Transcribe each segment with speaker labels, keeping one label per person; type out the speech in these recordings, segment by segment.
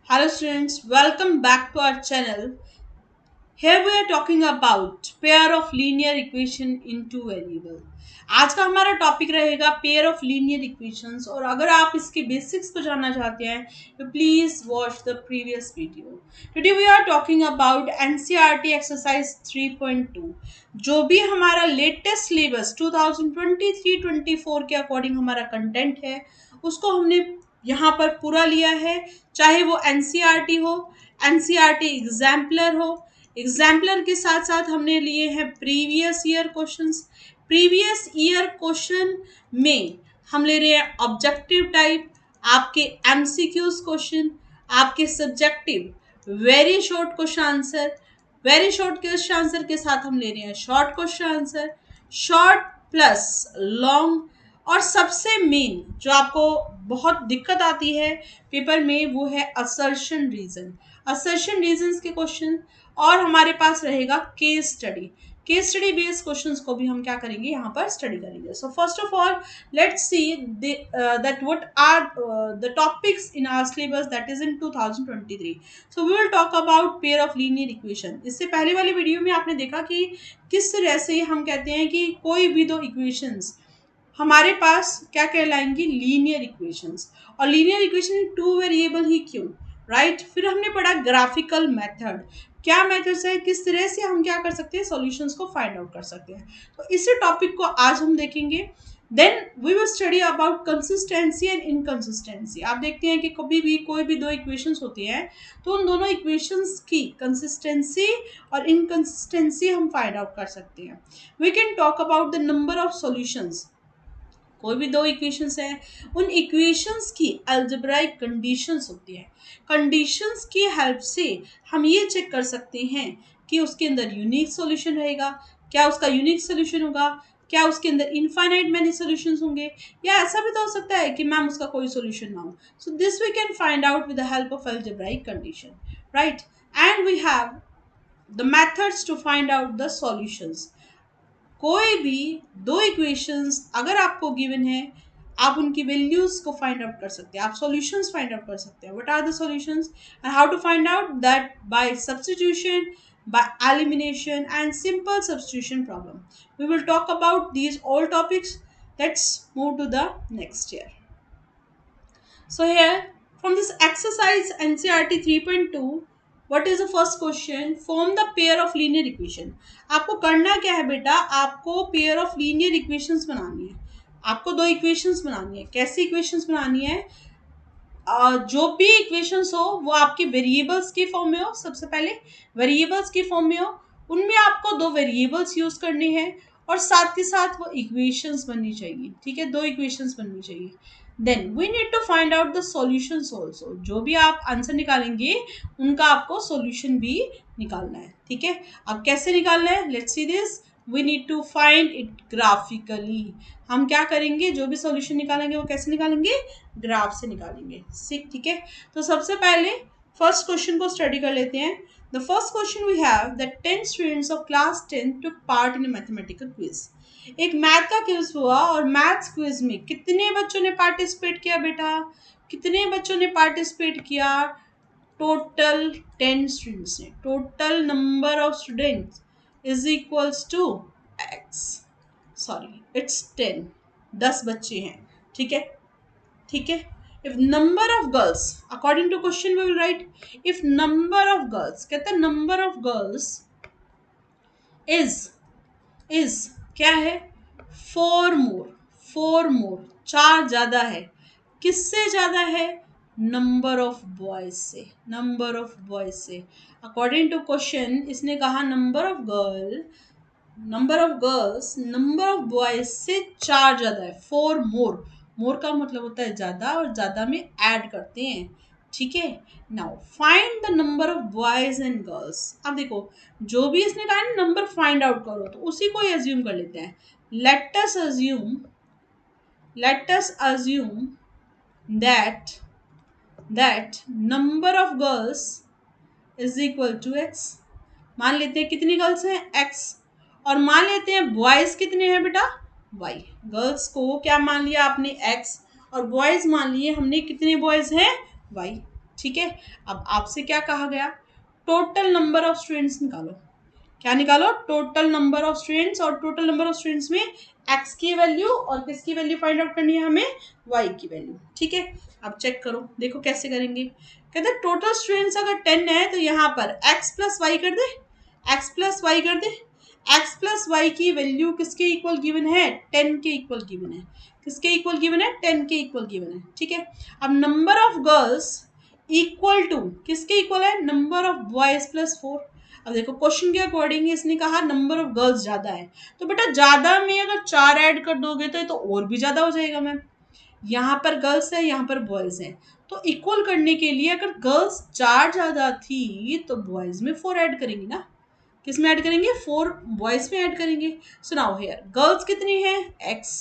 Speaker 1: Hello students, welcome back to our channel. Here we are talking about pair of linear equation in two variable. आज का हमारा topic रहेगा pair of linear equations और अगर आप इसके बेसिक्स को जानना चाहते हैं तो please watch the previous video. Today we are talking about NCERT exercise 3.2. जो भी हमारा लेटेस्ट सिलेबस 2023-24 के अकॉर्डिंग हमारा कंटेंट है उसको हमने यहाँ पर पूरा लिया है, चाहे वो एनसीईआरटी हो, एनसीईआरटी एग्जाम्पलर हो. एग्जाम्पलर के साथ साथ हमने लिए हैं previous year questions. Previous year question में हम ले रहे हैं ऑब्जेक्टिव टाइप, आपके एमसीक्यूज क्वेश्चन, आपके subjective very short question answer. Very short question answer के साथ हम ले रहे हैं short question answer, short plus long. और सबसे मेन जो आपको बहुत दिक्कत आती है पेपर में वो है असर्शन रीजन. असर्शन रीजंस के क्वेश्चन और हमारे पास रहेगा case study. Case study based questions को भी हम क्या करेंगे यहाँ पर स्टडी करेंगे. So first of all let's see that what are the topics in our syllabus that is in 2023. So we will talk about pair of linear equation. इससे पहले वाली वीडियो में आपने देखा कि किस तरह से हम कहते हैं कि कोई भी दो इक्वेशंस हमारे पास क्या कहलाएंगी, लीनियर इक्वेशंस. और लीनियर इक्वेशन टू वेरिएबल ही क्यों, राइट. फिर हमने पढ़ा ग्राफिकल मेथड. क्या मेथड्स है, किस तरह से हम क्या कर सकते हैं, सॉल्यूशंस को फाइंड आउट कर सकते हैं. तो इसी टॉपिक को आज हम देखेंगे. Then we will study about consistency and inconsistency. आप देखते हैं कि कभी भी कोई भी दो इक्वेशंस होती हैं तो उन दोनों इक्वेशंस की कंसिस्टेंसी और इनकंसिस्टेंसी हम फाइंड आउट कर सकते हैं. We can talk about the number of solutions. कोई भी दो इक्वेशंस हैं, उन इक्वेशंस की अलजेब्राइक कंडीशंस होती हैं. कंडीशंस की हेल्प से हम ये चेक कर सकते हैं कि उसके अंदर यूनिक सॉल्यूशन रहेगा, क्या उसका यूनिक सॉल्यूशन होगा, क्या उसके अंदर इनफाइनाइट मैनी सॉल्यूशंस होंगे, या ऐसा भी तो हो सकता है कि मैम उसका कोई सॉल्यूशन ना हो. So this we can find out with the help of algebraic condition, right. And we have the methods to find out the solutions. कोई भी दो इक्वेशंस अगर आपको गिवन है आप उनकी वैल्यूज को फाइंड आउट कर सकते हैं, आप सॉल्यूशंस फाइंड आउट कर सकते हैं. What are the solutions and how to find out that by substitution, by elimination and simple substitution problem. We will talk about these all topics. Let's move to the next year. So here from this exercise NCERT 3.2, what is the first question? Form the pair of linear equation. आपको करना क्या है बेटा, आपको pair of linear equations बनानी है. आपको दो equations बनानी है. कैसी equations बनानी है, जो भी इक्वेशंस हो वो आपके वेरिएबल्स के फॉर्म में हो. सबसे पहले वेरिएबल्स के फॉर्म में हो, उनमें आपको दो वेरिएबल्स यूज करने हैं और साथ के साथ वो इक्वेशंस बननी चाहिए. ठीक है, दो इक्वेशंस बननी चाहिए. Then we need to find out the solutions also. जो भी आप आंसर निकालेंगे उनका आपको सॉल्यूशन भी निकालना है. ठीक है, अब कैसे निकालना है, let's see this. We need to find it graphically. हम क्या करेंगे, जो भी सॉल्यूशन निकालेंगे वो कैसे निकालेंगे, ग्राफ से निकालेंगे. ठीक है, तो सबसे पहले फर्स्ट क्वेश्चन को स्टडी कर लेते हैं. The first question we have that 10 students of class 10 took part in mathematical quiz. एक मैथ का क्विज हुआ और मैथ्स क्विज में कितने बच्चों ने पार्टिसिपेट किया बेटा, कितने बच्चों ने पार्टिसिपेट किया, टोटल 10 स्टूडेंट्स ने. Total number of students is equals to X, sorry it's 10, 10 बच्चे हैं. ठीक है, ठीक है. if number of girls, according to question we will write, if number of girls, कहते हैं number of girls is क्या है, 4 more, 4 more, 4 ज्यादा है. किससे ज्यादा है, नंबर ऑफ बॉयज से, नंबर ऑफ बॉयज से. अकॉर्डिंग टू क्वेश्चन इसने कहा number of girls number of boys से 4 ज्यादा है. 4 मोर, मोर का मतलब होता है ज्यादा और ज्यादा में ऐड करते हैं. ठीक है, now find the number of boys and girls. अब देखो जो भी इसने कहा है नंबर फाइंड आउट करो तो उसी को एज्यूम कर लेते हैं. Let us assume that number of girls is equal to X. मान लेते हैं कितनी गर्ल्स हैं, एक्स. और मान लेते हैं बॉयज कितने हैं बेटा, वाई. गर्ल्स को क्या मान लिया आपने, एक्स, और बॉयज मान लिए हमने कितने बॉयज हैं, वाई. ठीक है। अब आपसे क्या कहा गया, टोटल नंबर ऑफ स्टूडेंट्स निकालो। क्या निकालो, टोटल नंबर ऑफ स्टूडेंट्स, और टोटल नंबर ऑफ स्टूडेंट्स में एक्स की वैल्यू और किसकी वैल्यू फाइंड आउट करनी है हमें, वाई की वैल्यू। ठीक है, अब चेक करो, देखो कैसे करेंगे। कहते हैं टोटल स्टूडेंट्स अगर 10 है तो यहाँ पर एक्स प्लस वाई कर दे, एक्स प्लस वाई कर दे। एक्स प्लस वाई की वैल्यू किसके इक्वल गिवन है, 10 के इक्वल गिवन है। किसके इक्वल गिवन है, 10 के इक्वल गिवन है। ठीक है, अब number of girls equal to किसके इक्वल है, नंबर ऑफ बॉयज प्लस 4। अब देखो क्वेश्चन के अकॉर्डिंग इसने कहा नंबर ऑफ गर्ल्स ज्यादा है, तो बेटा ज्यादा में अगर 4 ऐड कर दोगे तो ये तो और भी ज्यादा हो जाएगा मैम। यहाँ पर गर्ल्स है, यहाँ पर बॉयज है, तो इक्वल करने के लिए अगर गर्ल्स 4 ज्यादा थी तो बॉयज में 4 ऐड करेंगे ना। किस में ऐड करेंगे, 4 बॉयज में ऐड करेंगे। सुनाओ हेयर गर्ल्स कितनी है, x,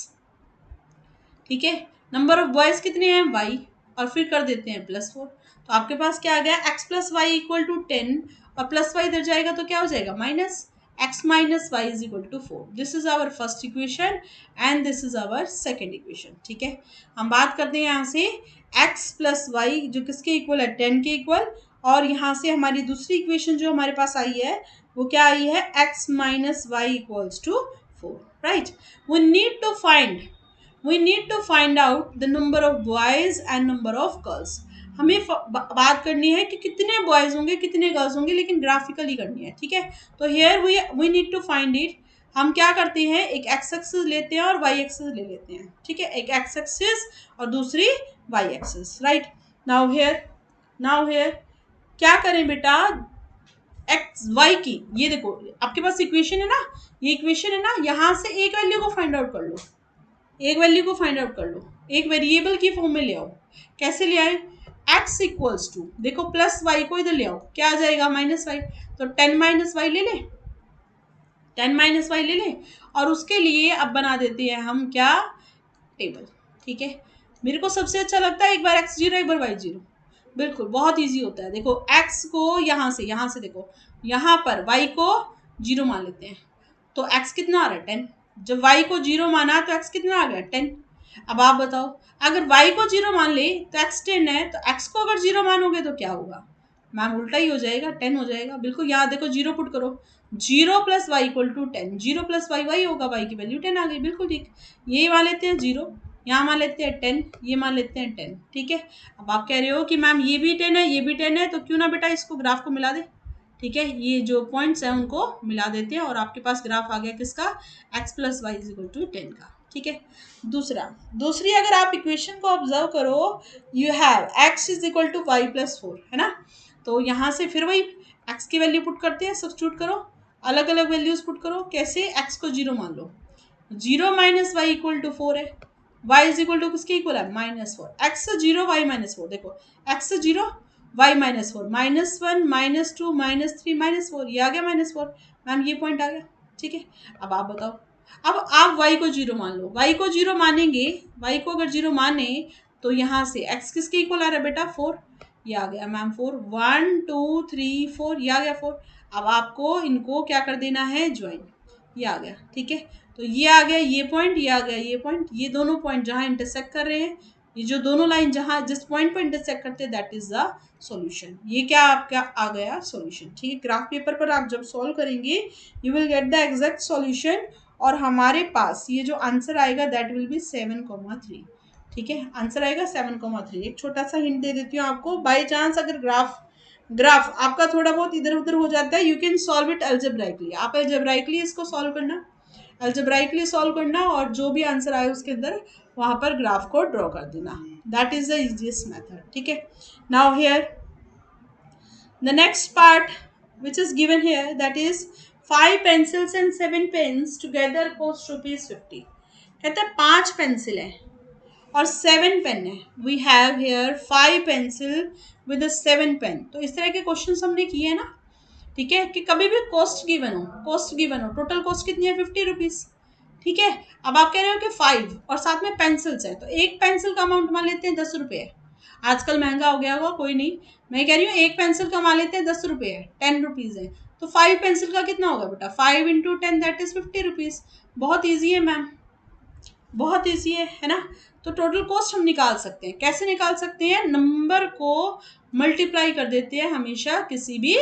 Speaker 1: ठीक है, नंबर ऑफ बॉयज कितने हैं, y, और फिर कर देते हैं +4। तो आपके पास क्या आ गया, x plus Y equal to 10, और प्लस वाई इधर जाएगा तो क्या हो जाएगा, minus x minus y is equal to 4। This is our first equation and this is our second equation. ठीक है, हम बात करते हैं यहाँ से x प्लस वाई जो किसके इक्वल है, 10 के इक्वल, और यहाँ से हमारी दूसरी इक्वेशन जो हमारे पास आई है वो क्या आई है, x minus y equals to 4, right. we need to find out the number of boys and number of girls। हमें बात करनी है कि कितने बॉयज होंगे कितने गर्ल्स होंगे, लेकिन ग्राफिकली करनी है। ठीक है, तो here we need to find it. हम क्या करते हैं, एक एक्स एक्सिस लेते हैं और वाई एक्सिस ले लेते हैं। ठीक है, एक एक्स एक्सिस और दूसरी y axis, right. Now here क्या करें बेटा, एक्स वाई की ये देखो आपके पास इक्वेशन है ना, ये इक्वेशन है ना, यहाँ से एक वैल्यू को फाइंड आउट कर लो, एक वैल्यू को फाइंड आउट कर लो, एक वेरिएबल की फॉर्म में ले आओ। कैसे ले आए, x इक्वल्स टू, देखो प्लस वाई को इधर ले आओ, क्या आ जाएगा, माइनस वाई। तो 10 माइनस वाई ले लें, 10 माइनस वाई ले लें, और उसके लिए अब बना देते हैं हम क्या, टेबल। ठीक है, मेरे को सबसे अच्छा लगता है एक बार x0 एक बार y0, बिल्कुल बहुत इजी होता है। देखो x को यहाँ से देखो, यहाँ पर y को 0 मान लेते हैं, तो x कितना आ रहा है, 10। जब y को 0 माना तो x कितना आ गया, 10। अब आप बताओ, अगर y को 0 मान ले तो x 10 है, तो x को अगर 0 मानोगे तो क्या होगा, मैम उल्टा ही हो जाएगा, 10 हो जाएगा। बिल्कुल, यहाँ देखो 0 पुट करो, 0 plus Y equal to 10, 0 plus y y होगा, वाई की वैल्यू 10 आ गई, बिल्कुल ठीक। ये मान लेते हैं 0, यहाँ मान लेते हैं 10, ये मान लेते हैं 10। ठीक है, अब आप कह रहे हो कि मैम ये भी 10 है ये भी 10 है, तो क्यों ना बेटा इसको ग्राफ को मिला दे। ठीक है, ये जो पॉइंट्स हैं उनको मिला देते हैं और आपके पास ग्राफ आ गया किसका, x plus y is equal to 10 का। ठीक है, दूसरी अगर आप इक्वेशन को ऑब्जर्व करो, you have x is equal to y plus 4, है ना। तो यहाँ से फिर वही x की वैल्यू पुट करते हैं, सब्स्टिट्यूट करो, अलग अलग वैल्यूज पुट करो। कैसे, x को 0 मान लो, 0 माइनस वाई इक्वल टू 4 है, y इज इक्वल टू किसके इक्वल है, -4। x से 0 y -4, देखो x से 0 y -4, -1 -2 -3 -4, ये आ गया -4। मैम ये पॉइंट आ गया। ठीक है, अब आप बताओ, अब आप y को 0 मान लो, y को 0 मानेंगे, y को अगर 0 माने तो यहाँ से x किसके इक्वल आ रहा है बेटा, 4, ये आ गया मैम 4, 1 2 3 4, ये आ गया 4। अब आपको इनको क्या कर देना है, ज्वाइन, ये आ गया। ठीक है, तो ये आ गया ये पॉइंट, ये आ गया ये पॉइंट, ये दोनों पॉइंट जहाँ इंटरसेक्ट कर रहे हैं, ये जो दोनों लाइन जहाँ जिस पॉइंट पर इंटरसेक्ट करते हैं, दैट इज द सॉल्यूशन। ये क्या आपका आ गया सॉल्यूशन। ठीक है, ग्राफ पेपर पर आप जब सॉल्व करेंगे you will get the exact solution, और हमारे पास ये जो आंसर आएगा दैट विल बी 7,3। ठीक है, आंसर आएगा 7,3। एक छोटा सा हिंट दे देती हूँ आपको, बाई चांस अगर ग्राफ आपका थोड़ा बहुत इधर उधर हो जाता है, यू कैन सॉल्व इट एल्जेब्राइकली। आप एल्जेब्राइकली इसको सॉल्व करना, अल्जेब्राइकली सॉल्व करना, और जो भी आंसर आए उसके अंदर वहां पर ग्राफ को ड्रॉ कर देना, that is the easiest method. ठीक है, now here the next part which is given here, that is 5 pencils and 7 pens together cost ₹50। कहते हैं 5 पेंसिल है और 7 पेन है, we have here 5 pencil with 7 pen. तो इस तरह के क्वेश्चन हमने किए हैं ना। ठीक है, कि कभी भी कॉस्ट गिवन हो, टोटल कॉस्ट कितनी है, ₹50। ठीक है, अब आप कह रहे हो कि 5 और साथ में पेंसिल्स है, तो एक पेंसिल का अमाउंट मान लेते हैं ₹10 है। आजकल महंगा हो गया होगा, कोई नहीं, मैं कह रही हूँ एक पेंसिल का मान लेते हैं ₹10 है, ₹10 है, तो 5 पेंसिल का कितना होगा बेटा, 5 इंटू 10 दैट इज ₹50। बहुत ईजी है मैम, बहुत ईजी है ना। तो टोटल कॉस्ट हम निकाल सकते हैं। कैसे निकाल सकते हैं? नंबर को मल्टीप्लाई कर देते हैं हमेशा किसी भी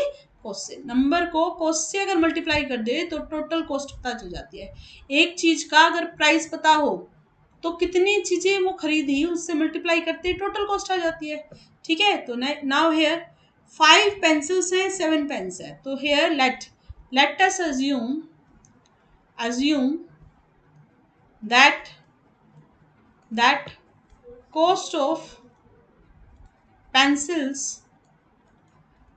Speaker 1: कॉस्ट से। नंबर को कॉस्ट से अगर मल्टीप्लाई कर दे तो टोटल कॉस्ट पता चल जाती है। एक चीज का अगर प्राइस पता हो तो कितनी चीजें वो खरीदी उससे मल्टीप्लाई करते हैं टोटल कॉस्ट आ जाती है। ठीक है, तो नाउ हेयर 5 पेंसिल्स हैं, 7 पेन्स है, तो here let us assume that cost of pencils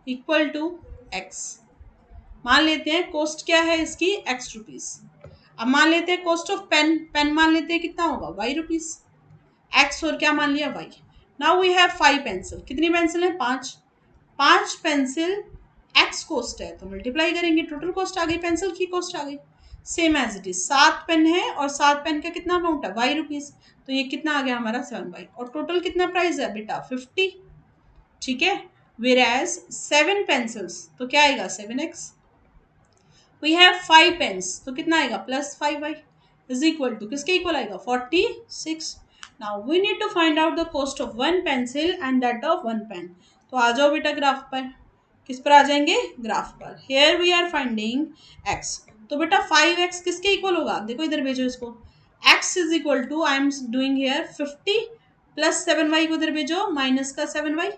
Speaker 1: equal to x। मान लेते हैं कॉस्ट क्या है इसकी, x रुपीज। अब मान लेते हैं कॉस्ट ऑफ पेन मान लेते हैं कितना होगा, y रुपीज। x और क्या मान लिया, y। Now we have 5 pencil. कितनी पेंसिल है, 5 पेंसिल x कॉस्ट है तो मल्टीप्लाई करेंगे, टोटल कॉस्ट आ गई, पेंसिल की कॉस्ट आ गई। Same as it is 7 pen है और 7 पेन का कितना अमाउंट है, y रुपीज। तो ये कितना आ गया हमारा 7y। और टोटल कितना प्राइस है बेटा, 50। ठीक है, whereas 7 पेंसिल्स तो क्या आएगा, 7x। वी हैव 5 पेन्स तो कितना आएगा, plus 5y is equal to किसके इक्वल आएगा, 46। Now we need to find out the cost of 1 pencil and that of 1 pen. तो आ जाओ बेटा ग्राफ पर। किस पर आ जाएंगे, ग्राफ पर। Here we are finding x। तो बेटा 5x किसके इक्वल होगा, देखो इधर भेजो इसको। x is equal to, I am doing here 50 plus 7y को इधर भेजो, माइनस का 7y।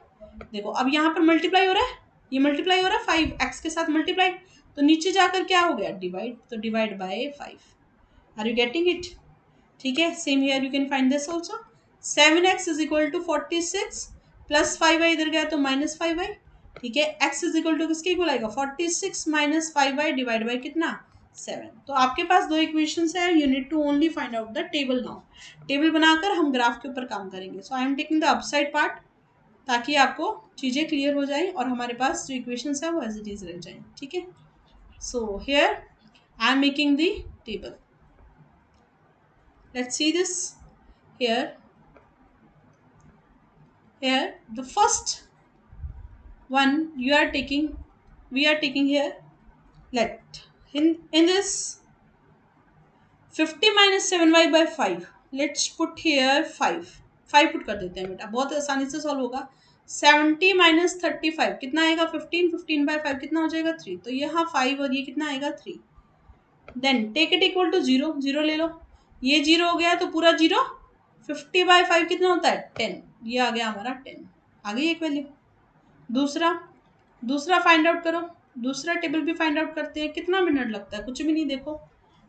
Speaker 1: देखो अब यहाँ पर मल्टीप्लाई हो रहा है, ये मल्टीप्लाई हो रहा है 5x के साथ मल्टीप्लाई, तो नीचे जाकर क्या हो गया, डिवाइड। तो divide by 5। Are you getting it? ठीक है, same here you can find this also. 7x is equal to 46 plus 5y इधर गया तो माइनस 5y। ठीक है, x इज इक्वल टू किसके इक्वल आएगा, 46 माइनस 5y डिवाइड बाय कितना, 7। तो आपके पास दो इक्वेशंस है, you need to only find out the table now. Table बनाकर हम ग्राफ के ऊपर काम करेंगे। So I am taking the upside part ताकि आपको चीज़ें क्लियर हो जाएं और हमारे पास जो इक्वेशंस है वो एज इट इज रह जाएं। ठीक है, so here I am making the table. Let's see this here the first one we are taking here, let in this 50 minus 7y by 5, let's put here 5 put कर देते हैं बेटा, बहुत आसानी से सॉल्व होगा। 70 माइनस 35 कितना आएगा, 15 बाय 5 कितना हो जाएगा, 3। तो यहाँ 5 और ये कितना आएगा, 3। Then take it equal to 0, 0 ले लो, ये 0 हो गया तो पूरा 0। 50 बाय 5 कितना होता है, 10। ये आ गया हमारा 10, आ गई एक वैल्यू। दूसरा फाइंड आउट करो, दूसरा टेबल भी फाइंड आउट करते हैं। कितना मिनट लगता है, कुछ भी नहीं, देखो।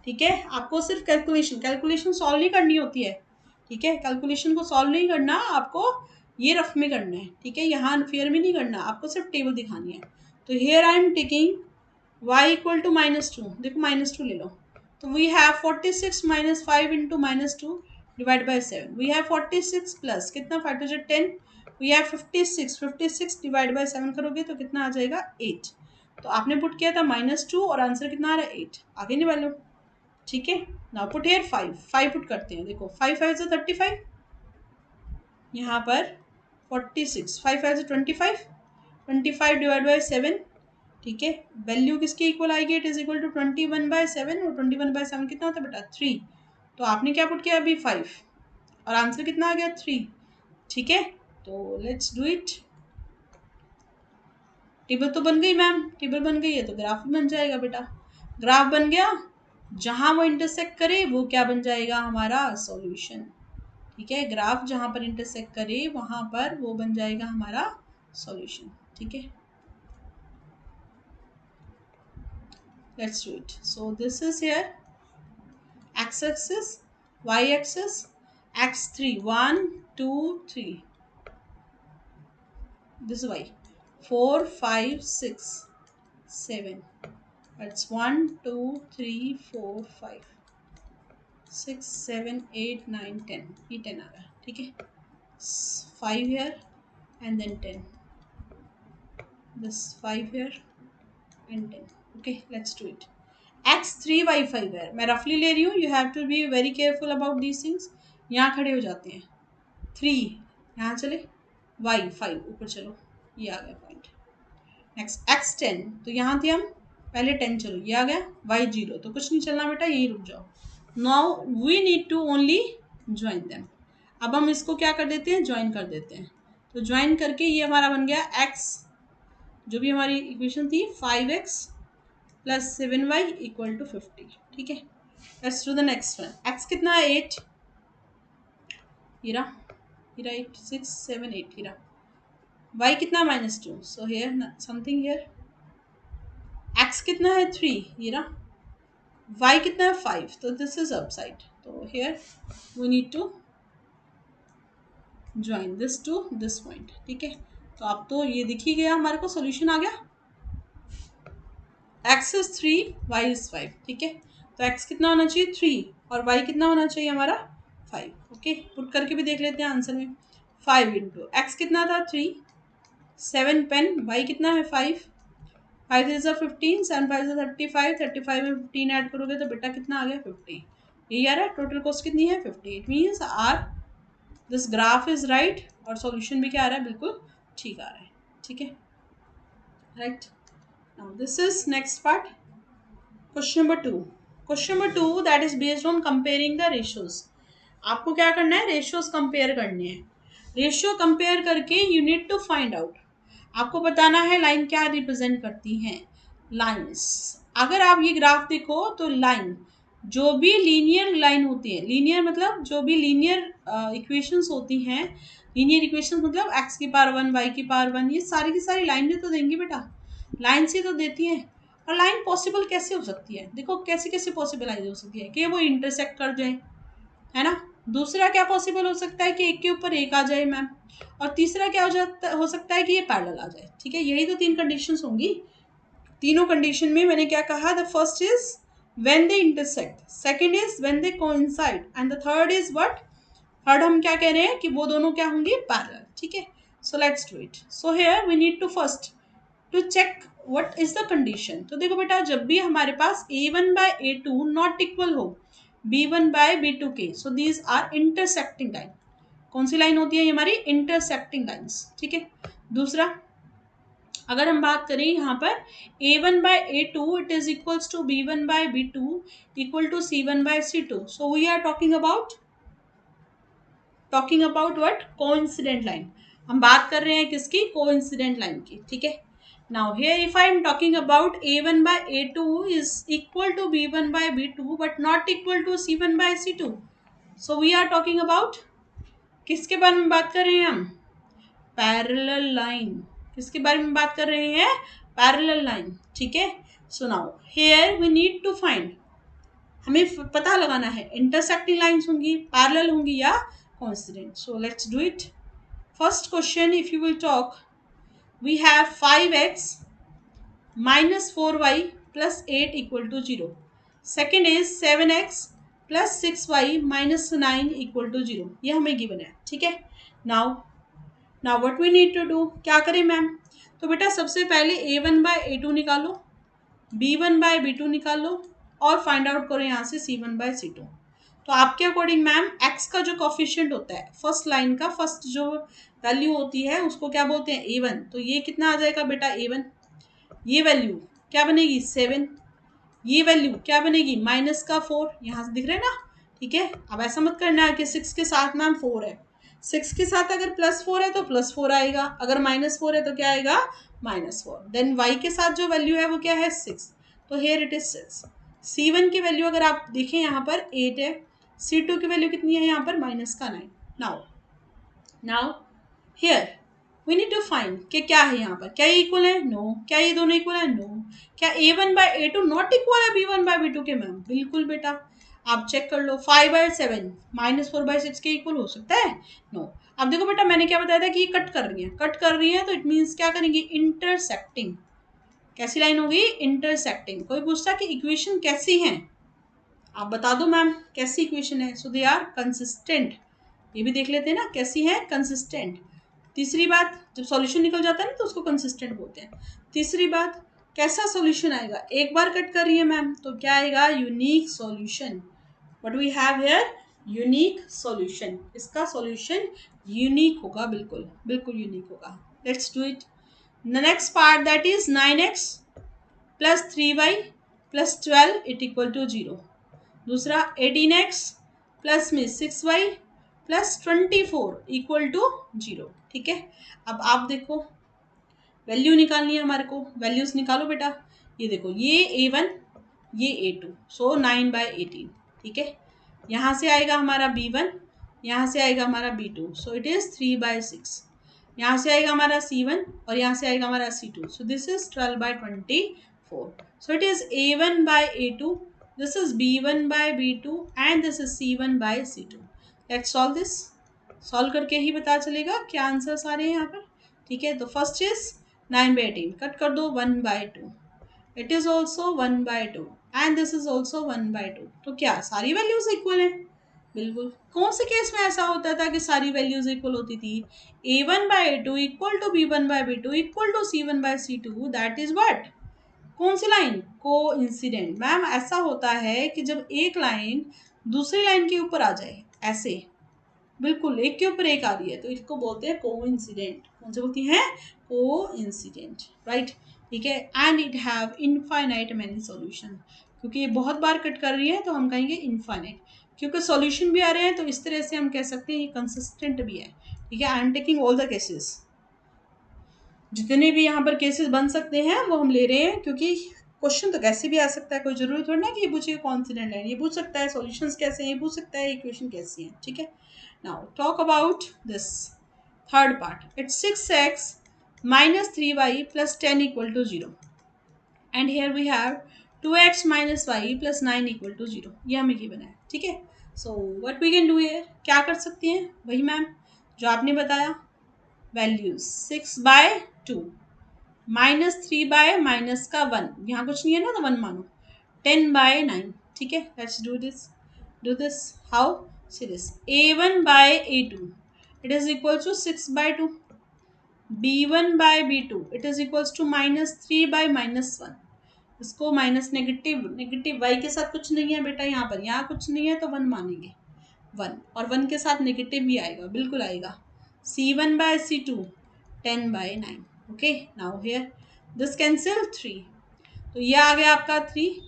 Speaker 1: ठीक है, आपको सिर्फ कैलकुलेशन सॉल्व नहीं करनी होती है। ठीक है, कैलकुलेशन को सॉल्व नहीं करना आपको, ये रफ में करना है। ठीक है, यहाँ फेयर में नहीं करना, आपको सिर्फ टेबल दिखानी है। तो here I am taking y equal to -2, देखो -2 ले लो। तो we have 46 minus 5 into -2 divide by 7। We have 46 plus कितना, 5 two 10। We have 56 divide by 7 करोगे तो कितना आ जाएगा, 8। तो आपने पुट किया था -2 और आंसर कितना आ रहा है, 8। आगे नहीं वैल्यू। ठीक है, नाउ पुट हियर 5 पुट करते हैं। देखो 5 5 से 35, यहाँ पर 46, 5 5 से 25 डिवाइड बाई 7। ठीक है, वैल्यू किसके इक्वल आएगी, इट इज इक्वल टू 21/7। और 21/7 कितना होता है बेटा, 3। तो आपने क्या पुट किया अभी, 5 और आंसर कितना आ गया, 3। ठीक है, तो लेट्स डू इट। टेबल तो बन गई मैम, टेबल बन गई है तो ग्राफ भी बन जाएगा बेटा। ग्राफ बन गया, जहां वो इंटरसेक्ट करे वो क्या बन जाएगा, हमारा सॉल्यूशन। ठीक है, ग्राफ जहां पर इंटरसेक्ट करे वहां पर वो बन जाएगा हमारा सॉल्यूशन। ठीक है, let's do it. So this is here x-axis, y-axis, x3, 1 2 3, this is y, 4 5 6 7, that's 1 2 3 4 5 6 7 8 9 10, ये 10 आ रहा है। ठीक है, 5 here and then 10, this 5 here and 10. Okay, let's do it. x3 y5 है, मैं रफली ले रही हूँ, you have to be very careful about these things. यहाँ खड़े हो जाते हैं, 3 यहाँ चले, y5 ऊपर चलो, ये आ गया पॉइंट। नेक्स्ट x10, तो यहाँ थे हम पहले 10, चलो ये आ गया, y0 तो कुछ नहीं चलना बेटा, यहीं रुक जाओ। Now we need to only join them. अब हम इसको क्या कर देते हैं, ज्वाइन कर देते हैं। तो ज्वाइन करके ये हमारा बन गया x, जो भी हमारी इक्वेशन थी 5x plus 7y equal to 50। ठीक है, let's do the next one. x कितना है 8, हीरा हीरा 8 6 7 8 हीरा। y कितना -2, so here something here. x कितना है 3 हीरा, y कितना है 5, तो दिस इज अपसाइड, तो here we need to join this to this point. ठीक है, तो अब तो ये दिख ही गया, हमारे को सॉल्यूशन आ गया। x is 3 y is 5। ठीक है, तो x कितना होना चाहिए 3 और y कितना होना चाहिए हमारा 5। ओके, पुट करके भी देख लेते हैं आंसर में। 5 इंटू एक्स कितना था 3, 7 पेन, y कितना है 5, 5 इज 15, 7 5 इज 35, 35 में 15 ऐड करोगे तो बेटा कितना आ गया 50। यही आ रहा है, टोटल कॉस्ट कितनी है 50। It means are this graph is right, और सॉल्यूशन भी क्या आ रहा है, बिल्कुल ठीक आ रहा है। ठीक है, right. Now this is next part, question number 2। Question number 2 that is based on comparing the ratios. आपको क्या करना है, रेशियोज कंपेयर करने हैं। रेशियो कंपेयर करके you need to find out, आपको बताना है लाइन क्या रिप्रेजेंट करती हैं। लाइंस, अगर आप ये ग्राफ देखो तो लाइन, जो भी लीनियर लाइन होती है, लीनियर मतलब जो भी लीनियर इक्वेशंस होती हैं, लीनियर इक्वेशंस मतलब x की पावर 1 y की पावर 1, ये सारी की सारी लाइन में तो देंगी बेटा, लाइन से तो देती हैं। और लाइन पॉसिबल कैसे हो सकती है, देखो कैसे कैसे पॉसिबलाइज हो सकती है कि वो इंटरसेक्ट कर जाए, है ना। दूसरा क्या पॉसिबल हो सकता है कि एक के ऊपर एक आ जाए मैम, और तीसरा क्या हो सकता है कि ये पैरेलल आ जाए। ठीक है, यही तो 3 कंडीशंस होंगी। तीनों कंडीशन में मैंने क्या कहा, the first is when they intersect, second is when they coincide, and the third is what, third हम क्या कह रहे हैं कि वो दोनों क्या होंगे, पैरेलल। ठीक है, so let's do it. So here we need to first to check what is the condition. तो देखो बेटा, जब भी हमारे पास a1 by a2 not equal हो b1 बाय b2 के, so these are intersecting line. कौन सी लाइन होती है ये हमारी, इंटरसेक्टिंग लाइन्स। ठीक है, दूसरा अगर हम बात करें यहाँ पर a1 by a2 it is equals to b1 by b2 equal to c1 by c2, so we are talking about what, coincident line. हम बात कर रहे हैं किसकी, कोइंसिडेंट लाइन की। ठीक है, now here if I am talking about a1 by a2 is equal to b1 by b2 but not equal to c1 by c2, so we are talking about, किसके बारे में बात कर रहे हैं हम, पैरेलल लाइन। किसके बारे में बात कर रहे हैं, पैरेलल लाइन। ठीक है, so now here we need to find, हमें पता लगाना है इंटरसेक्टिंग लाइंस होंगी, पैरेलल होंगी या coincident. So let's do it. First question, if you will talk, we have 5x minus 4y plus 8 equal to 0. Second is 7x plus 6y minus 9 equal to 0. ये हमें given है। ठीक है, now what we need to do, क्या करें ma'am, तो बेटा सबसे पहले a1 बाय a2 निकालो, b1 बाय b2 निकालो, और फाइंड आउट करो यहाँ से c1 बाय c2। तो आपके अकॉर्डिंग मैम x का जो कॉफिशिएंट होता है, फर्स्ट लाइन का फर्स्ट जो वैल्यू होती है उसको क्या बोलते हैं, a1। तो ये कितना आ जाएगा बेटा a1, ये वैल्यू क्या बनेगी 7, ये वैल्यू क्या बनेगी -4, यहाँ से दिख रहा है ना। ठीक है, अब ऐसा मत करना है कि 6 के साथ मैम 4 है, 6 के साथ अगर +4 है तो +4 आएगा, अगर -4 है तो क्या आएगा -4। देन y के साथ जो वैल्यू है वो क्या है 6, तो हेयर इट इज 6। c1 की वैल्यू अगर आप देखें यहाँ पर 8 है, c2 की वैल्यू कितनी है यहाँ पर -9। Now here we need to find कि क्या है यहाँ पर, क्या ये इक्वल है, नो। क्या ये दोनों इक्वल है, नो। क्या a1 by a2 not equal है b1 बाय b2 के, मैम बिल्कुल बेटा, आप चेक कर लो। 5/7 -4/6 के इक्वल हो सकता है, नो। अब देखो बेटा, मैंने क्या बताया था कि ये कट कर रही है, तो इट मीन्स क्या करेंगे, इंटरसेक्टिंग। कैसी लाइन होगी, इंटरसेक्टिंग। कोई पूछता कि इक्वेशन कैसी है, आप बता दो मैम कैसी इक्वेशन है, सो दे आर कंसिस्टेंट। ये भी देख लेते हैं ना, कैसी है, कंसिस्टेंट। तीसरी बात, जब सॉल्यूशन निकल जाता है ना तो उसको कंसिस्टेंट बोलते हैं। तीसरी बात, कैसा सॉल्यूशन आएगा, एक बार कट कर रही है मैम तो क्या आएगा, unique solution. What we have here, unique solution. इसका सॉल्यूशन यूनिक होगा, बिल्कुल बिल्कुल यूनिक होगा। Let's do it. The next part that is 9x plus 3y plus 12 it equal to 0। दूसरा 18x प्लस में 6y प्लस 24 इक्वल टू 0। ठीक है, अब आप देखो वैल्यू निकालनी है हमारे को, वैल्यूज निकालो बेटा। ये देखो ये A1 ये A2, सो 9/18। ठीक है, यहाँ से आएगा हमारा B1, यहाँ से आएगा हमारा B2, सो इट इज 3/6। यहाँ से आएगा हमारा C1 और यहाँ से आएगा हमारा C2, so this is 12/24। So it is A1/A2, this is B1/B2 and this is C1/C2। Let's solve this. Solve करके ही पता चलेगा क्या आंसर्स आ रहे हैं यहाँ पर। ठीक है, तो फर्स्ट इज 9/18, कट कर दो 1/2, it is also 1/2 and this is also 1/2। तो क्या सारी वैल्यूज इक्वल है? बिल्कुल। कौन से केस में ऐसा होता था कि सारी वैल्यूज इक्वल होती थी? A1/A2 equal to B1/B2 equal to C1/C2, that is what? कौन सी लाइन? Coincident. मैम ऐसा होता है कि जब एक लाइन दूसरी लाइन के ऊपर आ जाए, ऐसे बिल्कुल एक के ऊपर एक आ रही है, तो इसको बोलते हैं कोइंसिडेंट। कौन से बोलती हैं? Coincident, right. ठीक है, and it have infinite many solution. क्योंकि ये बहुत बार कट कर रही है तो हम कहेंगे इनफाइनाइट, क्योंकि सॉल्यूशन भी आ रहे हैं, तो इस तरह से हम कह सकते हैं ये कंसिस्टेंट भी है। ठीक है, आई am taking all the cases, जितने भी यहाँ पर केसेस बन सकते हैं वो हम ले रहे हैं, क्योंकि क्वेश्चन तो कैसे भी आ सकता है, कोई जरूरी थोड़ी ना कि ये पूछिए कॉन्फिडेंट लाइन, ये पूछ सकता है सॉल्यूशंस कैसे हैं, ये पूछ सकता है इक्वेशन कैसी है। ठीक है, now talk about this third part. It's 6x minus 3y plus 10 equal to 0, and here we have 2x minus y plus 9 equal to 0। ये हमें गिवन है। ठीक है, so what we can do here, क्या कर सकते हैं? वही मैम जो आपने बताया, वैल्यूज 6/2 माइनस 3 माइनस का 1, यहाँ कुछ नहीं है ना तो 1 मानो, 10/9। ठीक है, let's do this how? See this, A1/A2 it is equal to 6/2, B1/B2 it is equal to -3/-1। इसको माइनस नेगेटिव नेगेटिव वाई के साथ कुछ नहीं है बेटा, यहाँ पर यहाँ कुछ नहीं है तो 1 मानेंगे, 1 और 1 के साथ नेगेटिव भी आएगा, बिल्कुल आएगा। C1/C2 10/9। Okay, now here this cancel 3, तो ये आ गया आपका 3,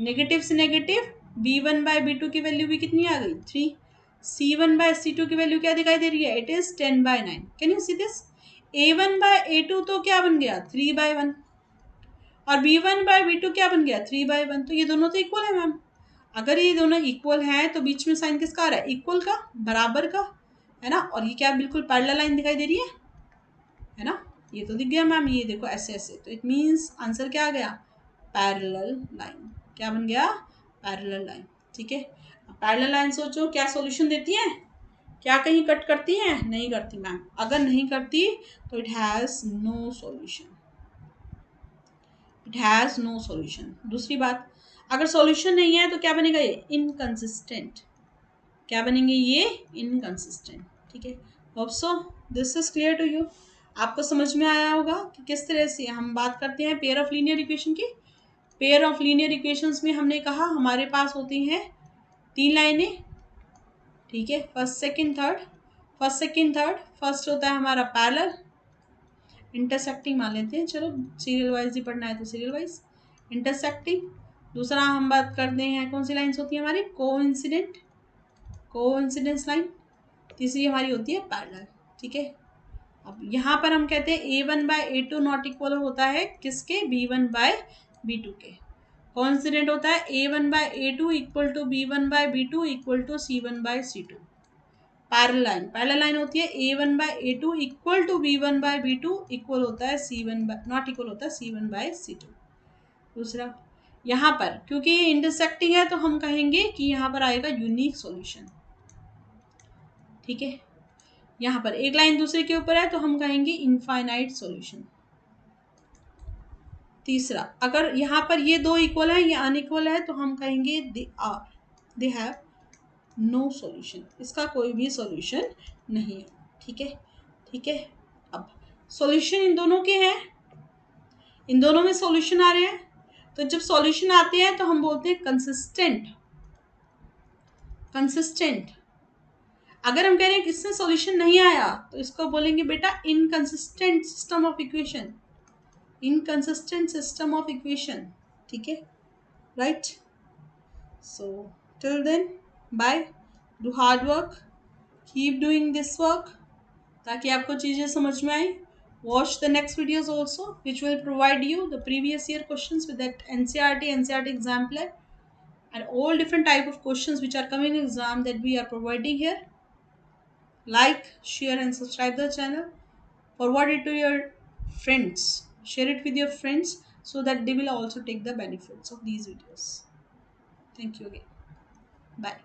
Speaker 1: नेगेटिव से नेगेटिव B1/B2 की वैल्यू भी कितनी आ गई? 3। C1/C2 की वैल्यू क्या दिखाई दे रही है? It is 10/9। Can you see this? A1/A2 तो क्या बन गया? 3/1, और B1/B2 क्या बन गया? 3/1। तो ये दोनों तो इक्वल है मैम। अगर ये दोनों इक्वल हैं तो बीच में साइन किसका आ रहा है? इक्वल का, बराबर का, है ना। और ये क्या बिल्कुल पैरेलल लाइन दिखाई दे रही है ना। ये तो दिख गया मैम, ये देखो ऐसे ऐसे, तो इट मीन्स आंसर क्या आ गया? Parallel line. क्या बन गया? Parallel line. ठीक है, पैरेलल लाइन सोचो क्या सॉल्यूशन देती है? क्या कहीं कट करती हैं? नहीं करती मैम। अगर नहीं करती तो it has no solution, it has no solution. दूसरी बात, अगर सॉल्यूशन नहीं है तो क्या बनेगा? ये इनकंसिस्टेंट। क्या बनेंगे? ये इनकंसिस्टेंट। ठीक है, hope so this is clear to you. आपको समझ में आया होगा कि किस तरह से हम बात करते हैं पेयर ऑफ लीनियर इक्वेशन की। पेयर ऑफ लीनियर इक्वेशंस में हमने कहा हमारे पास होती हैं 3 लाइनें। ठीक है, first second third, first second third. First होता है हमारा पैरेलल, इंटरसेक्टिंग मान लेते हैं, चलो सीरियल वाइज ही पढ़ना है तो सीरियल वाइज, इंटरसेक्टिंग। दूसरा हम बात करते हैं कौन सी लाइन्स होती है हमारी? Coincident, coincidence line. तीसरी हमारी होती है पैरेलल। ठीक है, अब यहाँ पर हम कहते हैं A1/A2 नॉट इक्वल होता है किसके? B1/B2 के। कोइंसिडेंट होता है A1/A2 equal to B1/B2 equal to C1/C2। Parallel line, parallel line होती है A1/A2 equal to B1/B2 equal होता है नॉट इक्वल होता है C1/C2। दूसरा, यहाँ पर क्योंकि ये इंटरसेक्टिंग है तो हम कहेंगे कि यहाँ पर आएगा यूनिक सॉल्यूशन। ठीक है, यहाँ पर एक लाइन दूसरे के ऊपर है तो हम कहेंगे इनफाइनाइट सॉल्यूशन। तीसरा, अगर यहाँ पर ये दो इक्वल है, ये अनइक्वल है तो हम कहेंगे दे हैव नो सॉल्यूशन, इसका कोई भी सॉल्यूशन नहीं है। ठीक है, ठीक है, अब सॉल्यूशन इन दोनों के हैं, इन दोनों में सॉल्यूशन आ रहे हैं, तो जब सॉल्यूशन आते हैं तो हम बोलते हैं कंसिस्टेंट, कंसिस्टेंट। अगर हम कह रहे हैं कि इससे सॉल्यूशन नहीं आया तो इसको बोलेंगे बेटा inconsistent system of equation, inconsistent system of equation. ठीक है, right? So till then, bye, do hard work, keep doing this work ताकि आपको चीज़ें समझ में आए. Watch the next videos also, which will provide you the previous year questions with that NCERT exam plan, and all different type of questions which are coming in exam that we are providing here. Like, share, and subscribe the channel. Forward it to your friends. Share it with your friends so that they will also take the benefits of these videos. Thank you again. Bye.